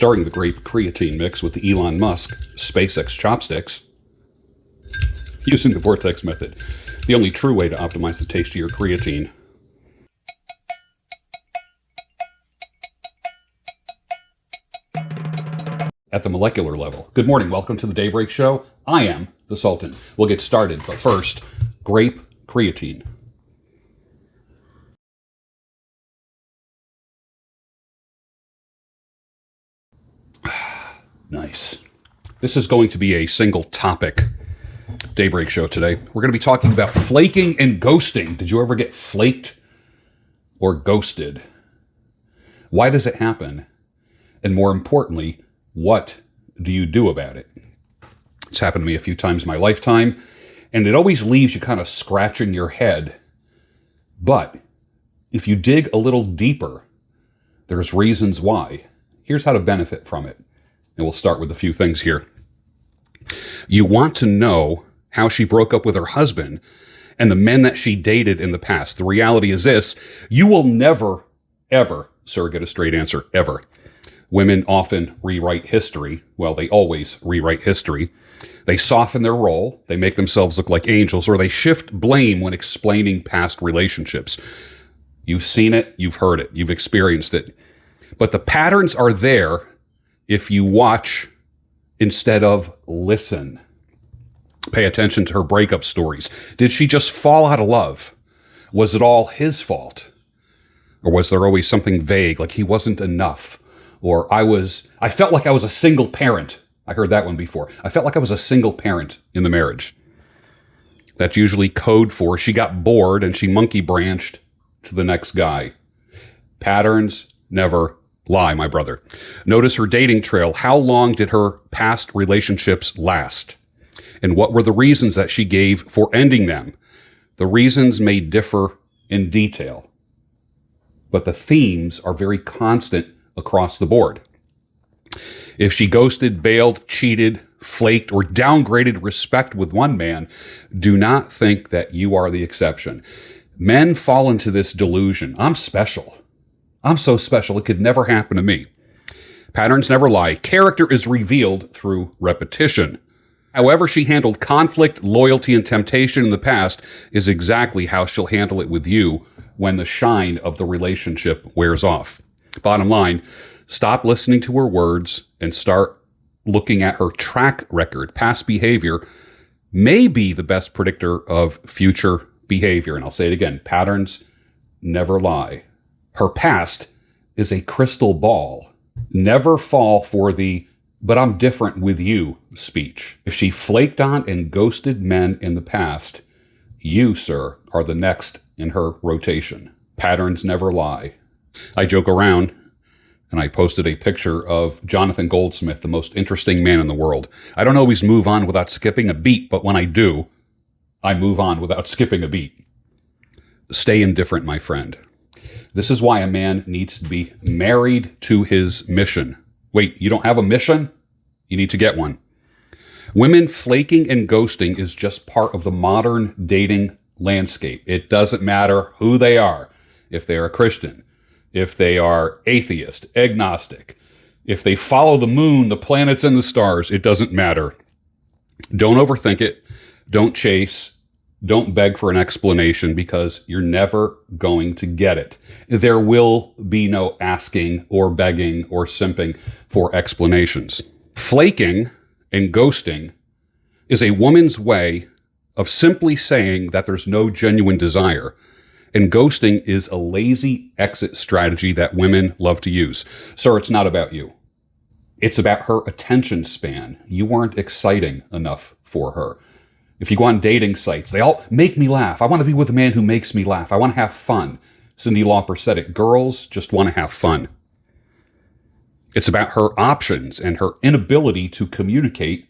starting the grape creatine mix with the Elon Musk SpaceX chopsticks using the Vortex method, the only true way to optimize the taste of your creatine. At the molecular level. Good morning, welcome to the Daybreak Show. I am the Sultan. We'll get started, but first, grape creatine. Nice. This is going to be a single topic Daybreak Show today. We're going to be talking about flaking and ghosting. Did you ever get flaked or ghosted? Why does it happen? And more importantly, what do you do about it? It's happened to me a few times in my lifetime, and it always leaves you kind of scratching your head. But if you dig a little deeper, there's reasons why. Here's how to benefit from it. And we'll start with a few things here. You want to know how she broke up with her husband and the men that she dated in the past. The reality is this: you will never, ever, sir, get a straight answer, ever. Women often rewrite history. Well, they always rewrite history. They soften their role, they make themselves look like angels, or they shift blame when explaining past relationships. You've seen it, you've heard it, you've experienced it. But the patterns are there if you watch instead of listen. Pay attention to her breakup stories. Did she just fall out of love? Was it all his fault? Or was there always something vague, like he wasn't enough? Or I felt like I was a single parent. I heard that one before. I felt like I was a single parent in the marriage. That's usually code for she got bored and she monkey branched to the next guy. Patterns never lie, my brother. Notice her dating trail. How long did her past relationships last? And what were the reasons that she gave for ending them? The reasons may differ in detail, but the themes are very constant across the board. If she ghosted, bailed, cheated, flaked, or downgraded respect with one man, do not think that you are the exception. Men fall into this delusion. I'm special. I'm so special, it could never happen to me. Patterns never lie. Character is revealed through repetition. However she handled conflict, loyalty, and temptation in the past is exactly how she'll handle it with you when the shine of the relationship wears off. Bottom line, stop listening to her words and start looking at her track record. Past behavior may be the best predictor of future behavior. And I'll say it again, patterns never lie. Her past is a crystal ball. Never fall for the "but I'm different with you" speech. If she flaked on and ghosted men in the past, you, sir, are the next in her rotation. Patterns never lie. I joke around, and I posted a picture of Jonathan Goldsmith, the most interesting man in the world. I don't always move on without skipping a beat, but when I do, I move on without skipping a beat. Stay indifferent, my friend. This is why a man needs to be married to his mission. Wait, you don't have a mission? You need to get one. Women flaking and ghosting is just part of the modern dating landscape. It doesn't matter who they are. If they are a Christian, if they are atheist, agnostic, if they follow the moon, the planets, and the stars, it doesn't matter. Don't overthink it. Don't chase. Don't beg for an explanation, because you're never going to get it. There will be no asking or begging or simping for explanations. Flaking and ghosting is a woman's way of simply saying that there's no genuine desire. And ghosting is a lazy exit strategy that women love to use. Sir, it's not about you. It's about her attention span. You weren't exciting enough for her. If you go on dating sites, they all make me laugh. I want to be with a man who makes me laugh. I want to have fun. Cyndi Lauper said it. Girls just want to have fun. It's about her options and her inability to communicate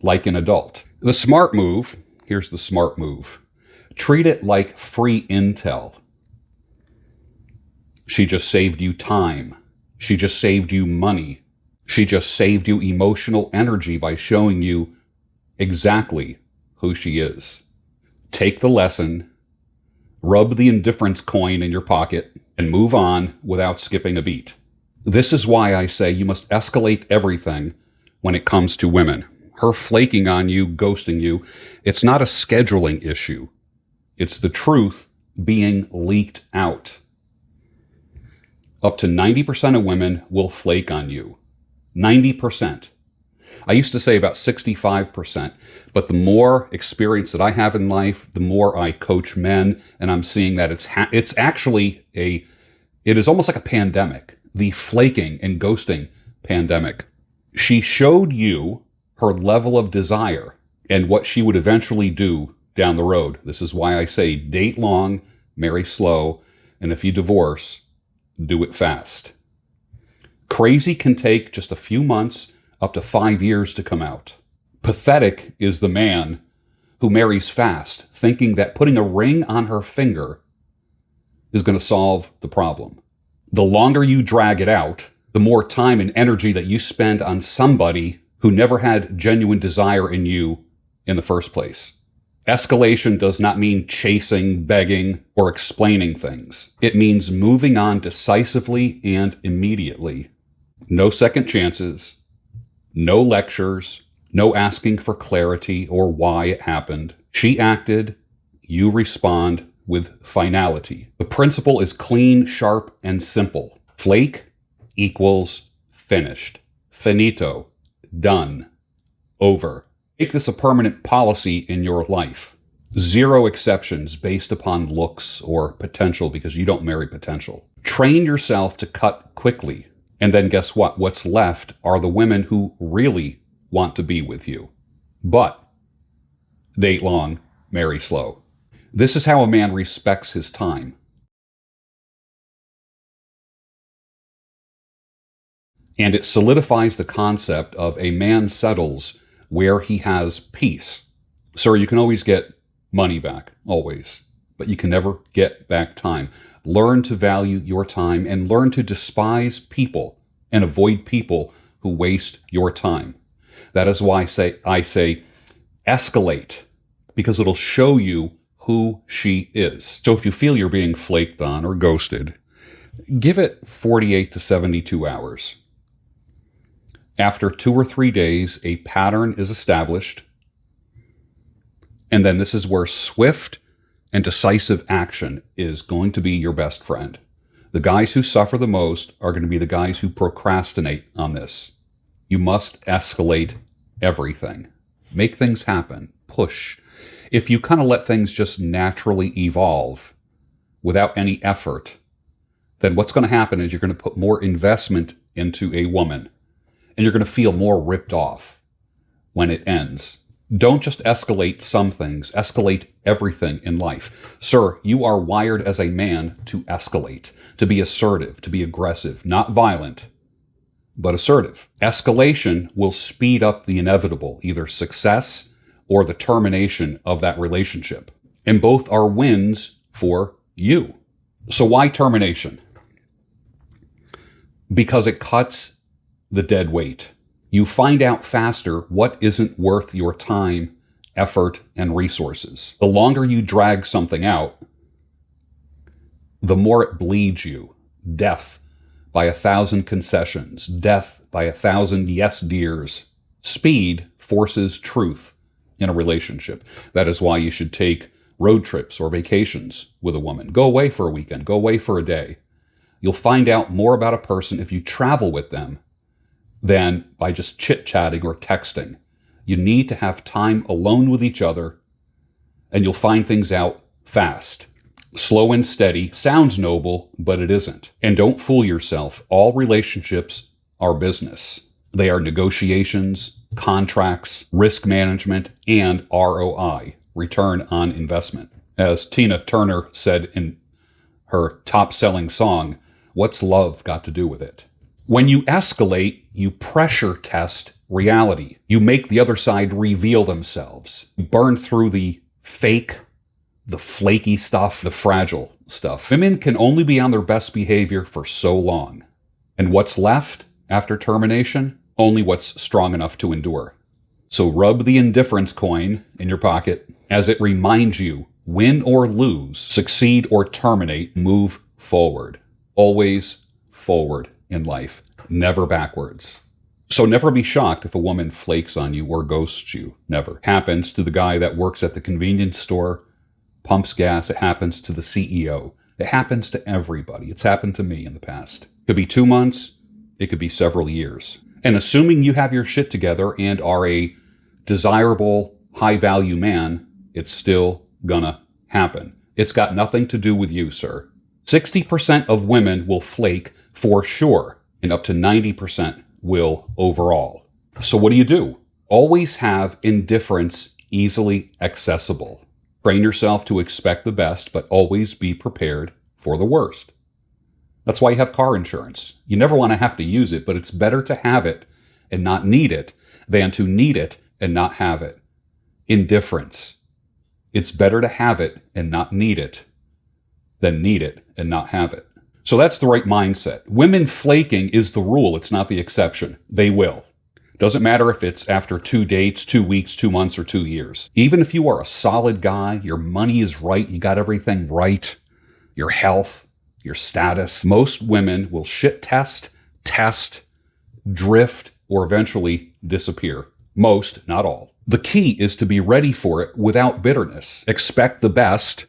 like an adult. The smart move, here's the smart move. Treat it like free intel. She just saved you time. She just saved you money. She just saved you emotional energy by showing you exactly who she is. Take the lesson, rub the indifference coin in your pocket, and move on without skipping a beat. This is why I say you must escalate everything when it comes to women. Her flaking on you, ghosting you, it's not a scheduling issue. It's the truth being leaked out. Up to 90% of women will flake on you. 90%. I used to say about 65%, but the more experience that I have in life, the more I coach men, and I'm seeing that it's actually it is almost like a pandemic, the flaking and ghosting pandemic. She showed you her level of desire and what she would eventually do down the road. This is why I say date long, marry slow, and if you divorce, do it fast. Crazy can take just a few months, up to 5 years to come out. Pathetic is the man who marries fast, thinking that putting a ring on her finger is going to solve the problem. The longer you drag it out, the more time and energy that you spend on somebody who never had genuine desire in you in the first place. Escalation does not mean chasing, begging, or explaining things. It means moving on decisively and immediately. No second chances, no lectures, no asking for clarity or why it happened. She acted, you respond with finality. The principle is clean, sharp, and simple. Flake equals finished. Finito. Done. Over. Make this a permanent policy in your life. 0 exceptions based upon looks or potential, because you don't marry potential. Train yourself to cut quickly. And then guess what? What's left are the women who really want to be with you. But date long, marry slow. This is how a man respects his time. And it solidifies the concept of a man settles where he has peace. Sir, you can always get money back, always, but you can never get back time. Learn to value your time and learn to despise people and avoid people who waste your time. That is why I say escalate, because it'll show you who she is. So if you feel you're being flaked on or ghosted, give it 48 to 72 hours. After 2 or 3 days, a pattern is established. And then this is where swift and decisive action is going to be your best friend. The guys who suffer the most are going to be the guys who procrastinate on this. You must escalate everything. Make things happen. Push. If you kind of let things just naturally evolve without any effort, then what's going to happen is you're going to put more investment into a woman, and you're going to feel more ripped off when it ends. Don't just escalate some things, escalate everything in life. Sir, you are wired as a man to escalate, to be assertive, to be aggressive, not violent, but assertive. Escalation will speed up the inevitable, either success or the termination of that relationship. And both are wins for you. So why termination? Because it cuts the dead weight. You find out faster what isn't worth your time, effort, and resources. The longer you drag something out, the more it bleeds you. Death by 1,000 concessions. Death by 1,000 yes dears. Speed forces truth in a relationship. That is why you should take road trips or vacations with a woman. Go away for a weekend. Go away for a day. You'll find out more about a person if you travel with them than by just chit-chatting or texting. You need to have time alone with each other, and you'll find things out fast. Slow and steady sounds noble, but it isn't. And don't fool yourself. All relationships are business. They are negotiations, contracts, risk management, and ROI, return on investment. As Tina Turner said in her top-selling song, "What's love got to do with it?" When you escalate, you pressure test reality. You make the other side reveal themselves. You burn through the fake, the flaky stuff, the fragile stuff. Women can only be on their best behavior for so long. And what's left after termination? Only what's strong enough to endure. So rub the indifference coin in your pocket as it reminds you, win or lose, succeed or terminate, move forward. Always forward. in life, never backwards. So never be shocked if a woman flakes on you or ghosts you. Never. Happens to the guy that works at the convenience store, pumps gas. It happens to the CEO. It happens to everybody. It's happened to me in the past. It could be 2 months. It could be several years. And assuming you have your shit together and are a desirable, high-value man, it's still gonna happen. It's got nothing to do with you, sir. 60% of women will flake for sure, and up to 90% will overall. So what do? Always have indifference easily accessible. Train yourself to expect the best, but always be prepared for the worst. That's why you have car insurance. You never want to have to use it, but it's better to have it and not need it than to need it and not have it. Indifference. It's better to have it and not need it than need it and not have it. So that's the right mindset. Women flaking is the rule. It's not the exception. They will. Doesn't matter if it's after 2 dates, 2 weeks, 2 months, or 2 years. Even if you are a solid guy, your money is right, you got everything right, your health, your status, most women will shit test, drift, or eventually disappear. Most, not all. The key is to be ready for it without bitterness. Expect the best.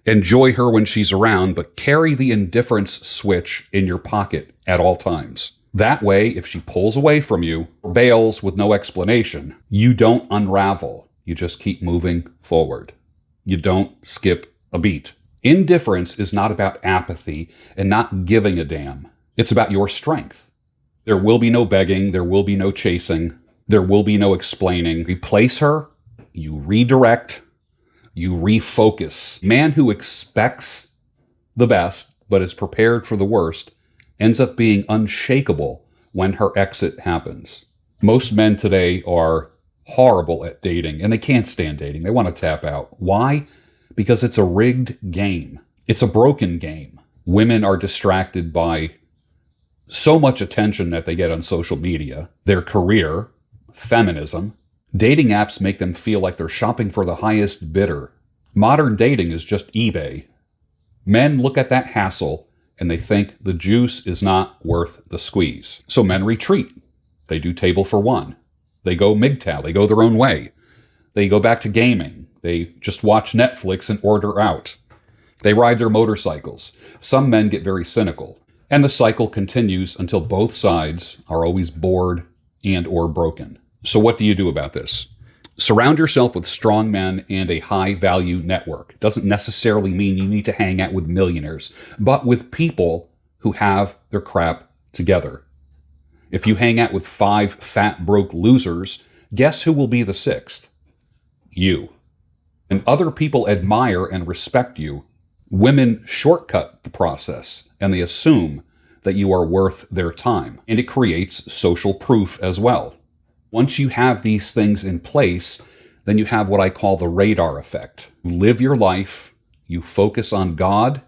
Enjoy her when she's around, but carry the indifference switch in your pocket at all times. That way, if she pulls away from you, or bails with no explanation, you don't unravel. You just keep moving forward. You don't skip a beat. Indifference is not about apathy and not giving a damn. It's about your strength. There will be no begging. There will be no chasing. There will be no explaining. Replace her. You redirect. You refocus. A man who expects the best but is prepared for the worst ends up being unshakable when her exit happens. Most men today are horrible at dating, and they can't stand dating. They want to tap out. Why? Because it's a rigged game. It's a broken game. Women are distracted by so much attention that they get on social media, their career, feminism. Dating apps make them feel like they're shopping for the highest bidder. Modern dating is just eBay. Men look at that hassle and they think the juice is not worth the squeeze. So men retreat. They do table for one. They go MGTOW. They go their own way. They go back to gaming. They just watch Netflix and order out. They ride their motorcycles. Some men get very cynical. And the cycle continues until both sides are always bored and or broken. So what do you do about this? Surround yourself with strong men and a high-value network. Doesn't necessarily mean you need to hang out with millionaires, but with people who have their crap together. If you hang out with 5 fat, broke losers, guess who will be the 6th? You. And other people admire and respect you. Women shortcut the process, and they assume that you are worth their time. And it creates social proof as well. Once you have these things in place, then you have what I call the radar effect. You live your life, you focus on God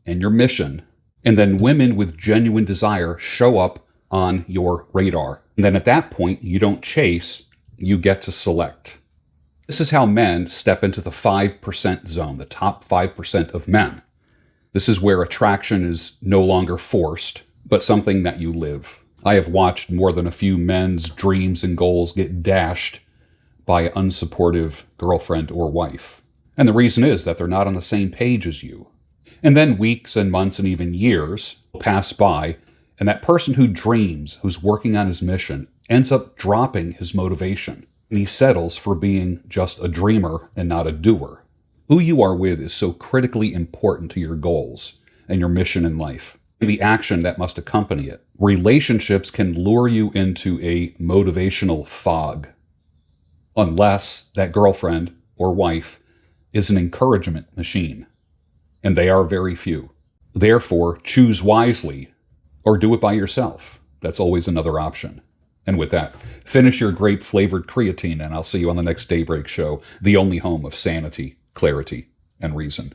and your mission, and then women with genuine desire show up on your radar. And then at that point, you don't chase, you get to select. This is how men step into the 5% zone, the top 5% of men. This is where attraction is no longer forced, but something that you live. I have watched more than a few men's dreams and goals get dashed by an unsupportive girlfriend or wife. And the reason is that they're not on the same page as you. And then weeks and months and even years will pass by, and that person who dreams, who's working on his mission, ends up dropping his motivation. And he settles for being just a dreamer and not a doer. Who you are with is so critically important to your goals and your mission in life, and the action that must accompany it. Relationships can lure you into a motivational fog, unless that girlfriend or wife is an encouragement machine, and they are very few. Therefore, choose wisely or do it by yourself. That's always another option. And with that, finish your grape-flavored creatine, and I'll see you on the next Daybreak Show, the only home of sanity, clarity, and reason.